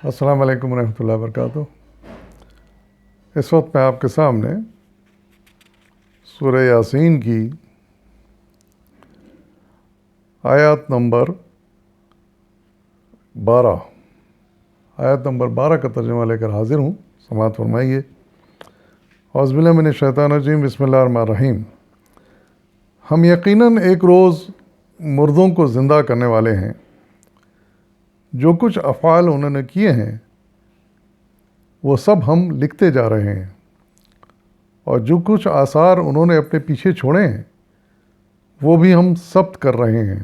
السلام علیکم ورحمۃ اللہ وبرکاتہ۔ اس وقت میں آپ کے سامنے سورہ یاسین کی آیت نمبر 12 کا ترجمہ لے کر حاضر ہوں۔ سماعت فرمائیے۔ اعوذ باللہ من الشیطان الرجیم، بسم اللہ الرحمن الرحیم۔ ہم یقیناً ایک روز مردوں کو زندہ کرنے والے ہیں۔ جو کچھ افعال انہوں نے کیے ہیں وہ سب ہم لکھتے جا رہے ہیں، اور جو کچھ آثار انہوں نے اپنے پیچھے چھوڑے ہیں وہ بھی ہم ثبت کر رہے ہیں۔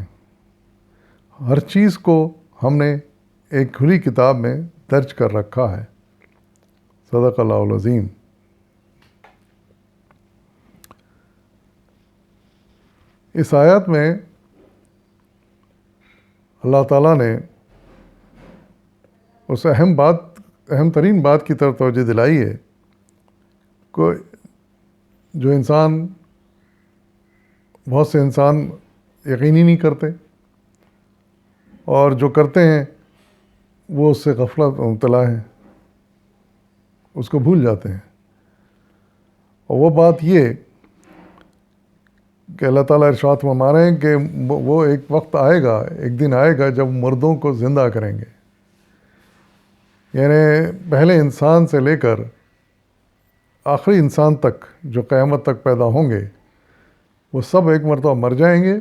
ہر چیز کو ہم نے ایک کھلی کتاب میں درج کر رکھا ہے۔ صدق اللہ العظیم۔ اس آیت میں اللہ تعالیٰ نے اس اہم ترین بات کی طرف توجہ دلائی ہے کہ جو بہت سے انسان یقینی نہیں کرتے، اور جو کرتے ہیں وہ اس سے غفلت مبتلا ہیں، اس کو بھول جاتے ہیں۔ اور وہ بات یہ کہ اللہ تعالیٰ ارشاد فرما رہے ہیں کہ وہ ایک وقت آئے گا، ایک دن آئے گا جب مردوں کو زندہ کریں گے۔ یعنی پہلے انسان سے لے کر آخری انسان تک جو قیامت تک پیدا ہوں گے وہ سب ایک مرتبہ مر جائیں گے۔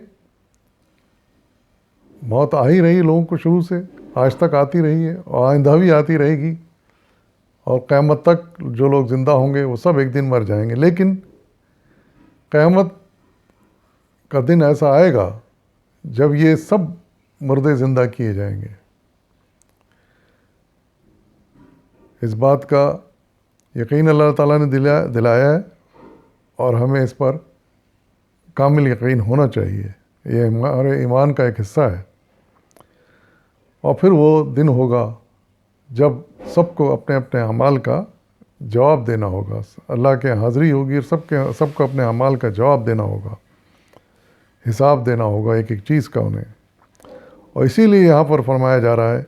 موت آ ہی رہی لوگوں کو شروع سے، آج تک آتی رہی ہے اور آئندہ بھی آتی رہے گی، اور قیامت تک جو لوگ زندہ ہوں گے وہ سب ایک دن مر جائیں گے۔ لیکن قیامت کا دن ایسا آئے گا جب یہ سب مردے زندہ کیے جائیں گے۔ اس بات کا یقین اللہ تعالیٰ نے دلایا ہے، اور ہمیں اس پر کامل یقین ہونا چاہیے۔ یہ ہمارے ایمان کا ایک حصہ ہے۔ اور پھر وہ دن ہوگا جب سب کو اپنے اپنے اعمال کا جواب دینا ہوگا۔ اللہ کے حاضری ہوگی، اور سب کو اپنے اعمال کا جواب دینا ہوگا، حساب دینا ہوگا ایک ایک چیز کا انہیں۔ اور اسی لیے یہاں پر فرمایا جا رہا ہے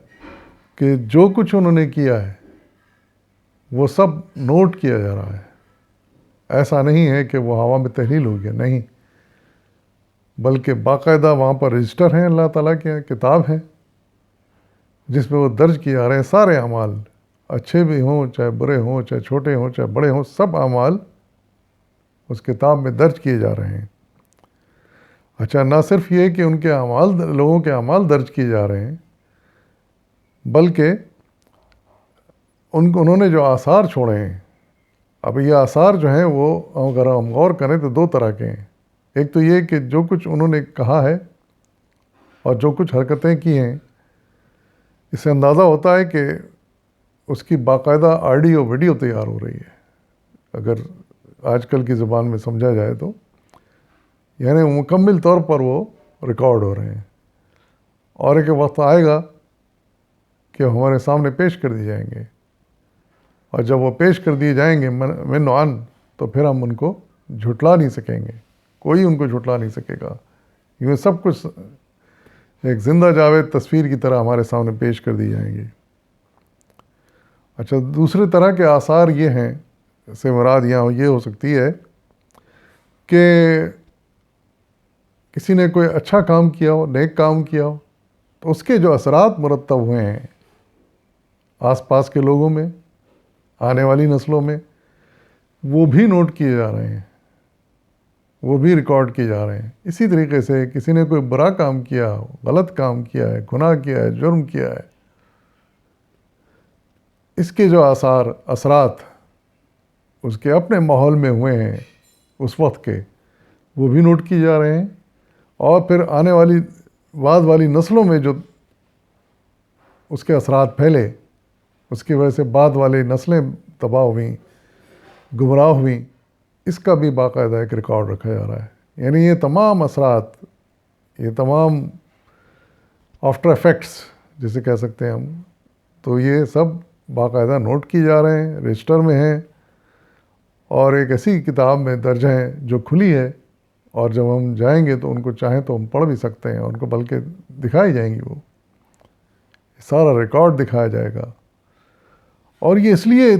کہ جو کچھ انہوں نے کیا ہے وہ سب نوٹ کیا جا رہا ہے۔ ایسا نہیں ہے کہ وہ ہوا میں تحلیل ہو گیا، نہیں، بلکہ باقاعدہ وہاں پر رجسٹر ہیں، اللہ تعالیٰ کے کتاب ہے جس میں وہ درج کیے جا رہے ہیں سارے اعمال، اچھے بھی ہوں چاہے برے ہوں، چاہے چھوٹے ہوں چاہے بڑے ہوں، سب اعمال اس کتاب میں درج کیے جا رہے ہیں۔ اچھا، نہ صرف یہ کہ ان کے اعمال، لوگوں کے اعمال درج کیے جا رہے ہیں، بلکہ انہوں نے جو آثار چھوڑے ہیں، اب یہ آثار جو ہیں وہ اگر ہم غور کریں تو دو طرح کے ہیں۔ ایک تو یہ کہ جو کچھ انہوں نے کہا ہے اور جو کچھ حرکتیں کی ہیں، اس سے اندازہ ہوتا ہے کہ اس کی باقاعدہ آڈیو ویڈیو تیار ہو رہی ہے، اگر آج کل کی زبان میں سمجھا جائے تو، یعنی مکمل طور پر وہ ریکارڈ ہو رہے ہیں، اور ایک وقت آئے گا کہ ہمارے سامنے پیش کر دی جائیں گے، اور جب وہ پیش کر دیے جائیں گے من و عن، تو پھر ہم ان کو جھٹلا نہیں سکیں گے، کوئی ان کو جھٹلا نہیں سکے گا۔ یہ سب کچھ ایک زندہ جاوید تصویر کی طرح ہمارے سامنے پیش کر دی جائیں گے۔ اچھا، دوسرے طرح کے آثار یہ ہیں، اس سے مراد یہاں یہ ہو سکتی ہے کہ کسی نے کوئی اچھا کام کیا ہو، نیک کام کیا ہو، تو اس کے جو اثرات مرتب ہوئے ہیں آس پاس کے لوگوں میں، آنے والی نسلوں میں، وہ بھی نوٹ کیے جا رہے ہیں، وہ بھی ریکارڈ کیے جا رہے ہیں۔ اسی طریقے سے کسی نے کوئی برا کام کیا، غلط کام کیا ہے، گناہ کیا ہے، جرم کیا ہے، اس کے جو اثرات اس کے اپنے ماحول میں ہوئے ہیں اس وقت کے، وہ بھی نوٹ کیے جا رہے ہیں، اور پھر آنے والی بعد والی نسلوں میں جو اس کے اثرات پھیلے، اس کی وجہ سے بعد والی نسلیں تباہ ہوئیں، گمراہ ہوئیں، اس کا بھی باقاعدہ ایک ریکارڈ رکھا جا رہا ہے۔ یعنی یہ تمام اثرات، یہ تمام آفٹر ایفیکٹس جسے کہہ سکتے ہیں ہم، تو یہ سب باقاعدہ نوٹ کیے جا رہے ہیں، رجسٹر میں ہیں، اور ایک ایسی کتاب میں درج ہیں جو کھلی ہے، اور جب ہم جائیں گے تو ان کو چاہیں تو ہم پڑھ بھی سکتے ہیں، ان کو بلکہ دکھائی جائیں گی، وہ سارا ریکارڈ دکھایا جائے گا۔ اور یہ اس لیے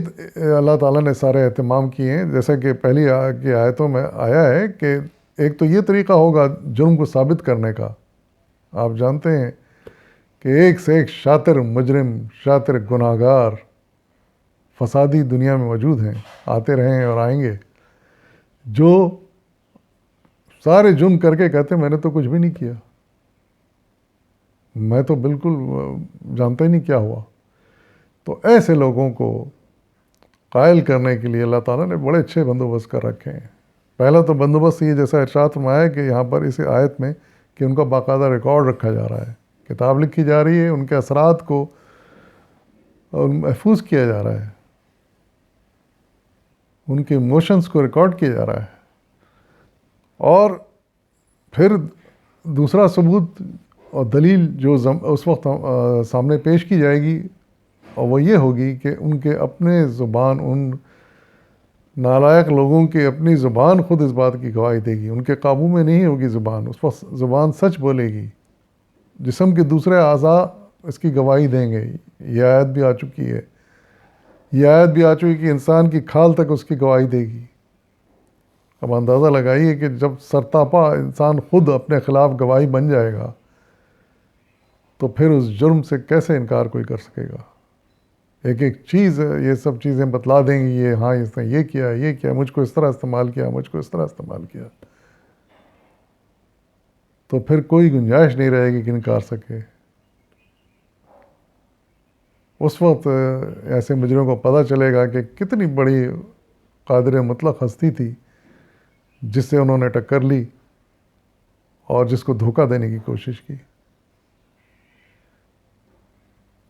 اللہ تعالیٰ نے سارے اہتمام کیے ہیں، جیسا کہ پہلی کی آیتوں میں آیا ہے کہ ایک تو یہ طریقہ ہوگا جرم کو ثابت کرنے کا. آپ جانتے ہیں کہ ایک سے ایک شاطر مجرم، شاطر گناہگار، فسادی دنیا میں موجود ہیں، آتے رہے ہیں اور آئیں گے، جو سارے جرم کر کے کہتے ہیں میں نے تو کچھ بھی نہیں کیا، میں تو بالکل جانتا ہی نہیں کیا ہوا. تو ایسے لوگوں کو قائل کرنے کے لیے اللہ تعالیٰ نے بڑے اچھے بندوبست کر رکھے ہیں. پہلا تو بندوبست یہ جیسا ارشاد فرمایا کہ یہاں پر اس آیت میں کہ ان کا باقاعدہ ریکارڈ رکھا جا رہا ہے، کتاب لکھی جا رہی ہے، ان کے اثرات کو محفوظ کیا جا رہا ہے، ان کے ایموشنز کو ریکارڈ کیا جا رہا ہے. اور پھر دوسرا ثبوت اور دلیل جو اس وقت سامنے پیش کی جائے گی، اور وہ یہ ہوگی کہ ان کے اپنے زبان، ان نالائق لوگوں کی اپنی زبان خود اس بات کی گواہی دے گی. ان کے قابو میں نہیں ہوگی زبان، اس وقت زبان سچ بولے گی. جسم کے دوسرے اعضاء اس کی گواہی دیں گے. یہ آیت بھی آ چکی ہے، یہ آیت بھی آ چکی کہ انسان کی کھال تک اس کی گواہی دے گی. اب اندازہ لگائیے کہ جب سرتاپا انسان خود اپنے خلاف گواہی بن جائے گا تو پھر اس جرم سے کیسے انکار کوئی کر سکے گا. ایک ایک چیز یہ سب چیزیں بتلا دیں گی، یہ ہاں اس نے یہ کیا، یہ کیا، مجھ کو اس طرح استعمال کیا، مجھ کو اس طرح استعمال کیا. تو پھر کوئی گنجائش نہیں رہے گی کہ انکار سکے. اس وقت ایسے مجرموں کو پتہ چلے گا کہ کتنی بڑی قادر مطلق ہستی تھی جس سے انہوں نے ٹکر لی اور جس کو دھوکہ دینے کی کوشش کی.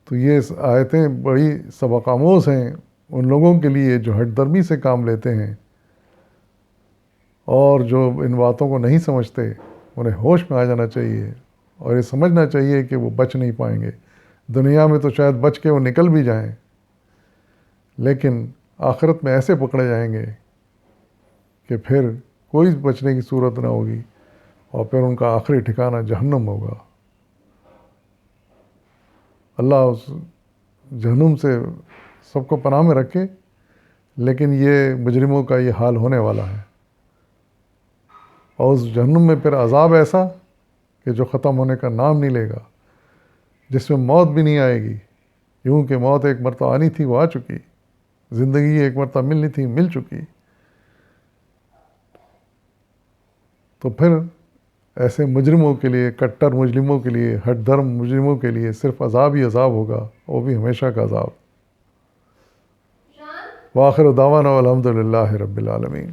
تو یہ آیتیں بڑی سبق آموز ہیں ان لوگوں کے لیے جو ہٹ درمی سے کام لیتے ہیں اور جو ان باتوں کو نہیں سمجھتے. انہیں ہوش میں آ جانا چاہیے اور یہ سمجھنا چاہیے کہ وہ بچ نہیں پائیں گے. دنیا میں تو شاید بچ کے وہ نکل بھی جائیں، لیکن آخرت میں ایسے پکڑے جائیں گے کہ پھر کوئی بچنے کی صورت نہ ہوگی، اور پھر ان کا آخری ٹھکانہ جہنم ہوگا. اللہ اس جہنم سے سب کو پناہ میں رکھے. لیکن یہ مجرموں کا یہ حال ہونے والا ہے، اور اس جہنم میں پھر عذاب ایسا کہ جو ختم ہونے کا نام نہیں لے گا، جس میں موت بھی نہیں آئے گی. یوں کہ موت ایک مرتبہ آنی تھی وہ آ چکی، زندگی ایک مرتبہ ملنی تھی مل چکی. تو پھر ایسے مجرموں کے لیے، کٹر مجرموں کے لیے، ہٹ درم مجرموں کے لیے صرف عذاب ہی عذاب ہوگا، وہ بھی ہمیشہ کا عذاب. وآخر دعوانا والحمد للہ رب العالمین.